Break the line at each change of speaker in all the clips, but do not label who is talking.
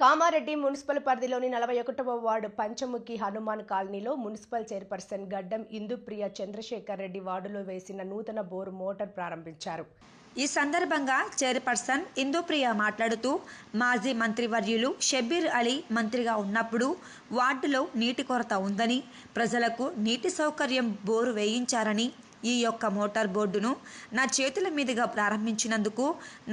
Kamareddy municipal పరిధిలోని 41వ ward Panchamukhi Hanuman కాలనీలో municipal chairperson గడ్డం ఇందుప్రియ చంద్రశేఖర్ రెడ్డి వార్డులో వేసిన నూతన బోరు మోటార్ ప్రారంభించారు.
ఈ సందర్భంగా చైర్పర్సన్ ఇందుప్రియ మాట్లాడుతూ మాజీ మంత్రివర్యులు షబ్బీర్ అలీ మంత్రిగా ఉన్నప్పుడు వార్డులో నీటి కొరత ఉందని, ప్రజలకు నీటి సౌకర్యం బోరు వేయించారని, ఈ యొక్క మోటార్ బోర్డును నా చేతుల మీదుగా ప్రారంభించినందుకు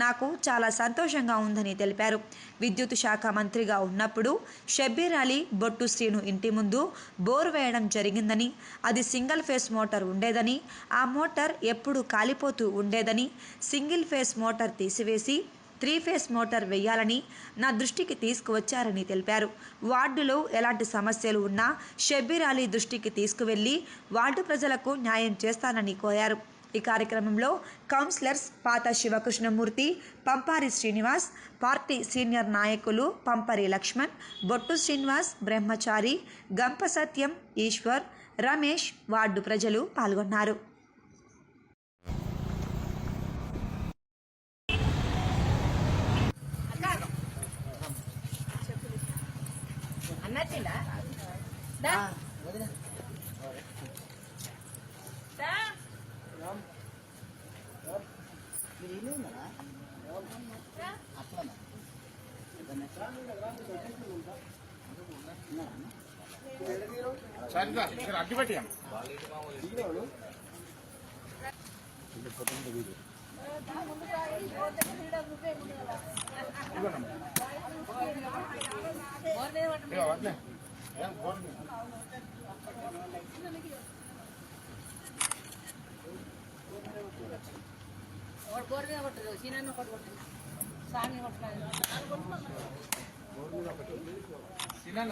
నాకు చాలా సంతోషంగా ఉందని తెలిపారు. విద్యుత్ శాఖ మంత్రిగా ఉన్నప్పుడు షబ్బీర్ అలీ బొట్టు శ్రీను ఇంటి ముందు బోరు వేయడం జరిగిందని, అది సింగిల్ ఫేస్ మోటార్ ఉండేదని, ఆ మోటార్ ఎప్పుడు కాలిపోతూ ఉండేదని, సింగిల్ ఫేస్ మోటార్ తీసివేసి 3 ఫేస్ మోటార్ వేయాలని నా దృష్టికి తీసుకువచ్చారని తెలిపారు. వార్డులో ఎలాంటి సమస్యలు ఉన్నా షబ్బీర్ అలీ దృష్టికి తీసుకువెళ్లి వార్డు ప్రజలకు న్యాయం చేస్తానని కోరారు. ఈ కార్యక్రమంలో కౌన్సిలర్స్ పాత శివకృష్ణమూర్తి, పంపారి శ్రీనివాస్, పార్టీ సీనియర్ నాయకులు పంపరి లక్ష్మణ్, బొట్టు శ్రీనివాస్, బ్రహ్మచారి, గంప సత్యం, ఈశ్వర్, రమేష్, వార్డు ప్రజలు పాల్గొన్నారు.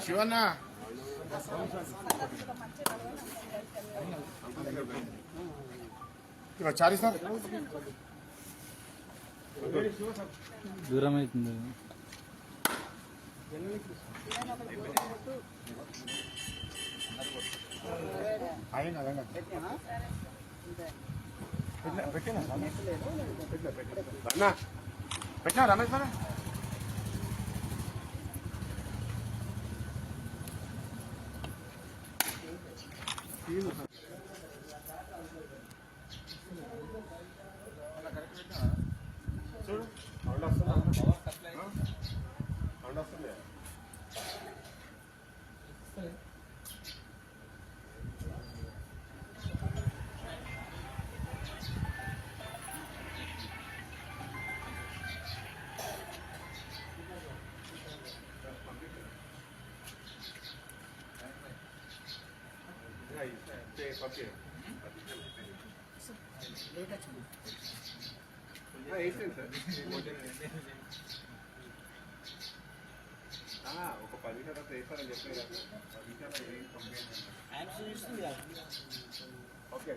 శివన్న చారి సార్
దూరం అవుతుంది.
పెట్టినా రమేష్ సార్ చూడు ఒక 10 నిమిషాలు వేస్తారని చెప్పారు కదా. ఓకే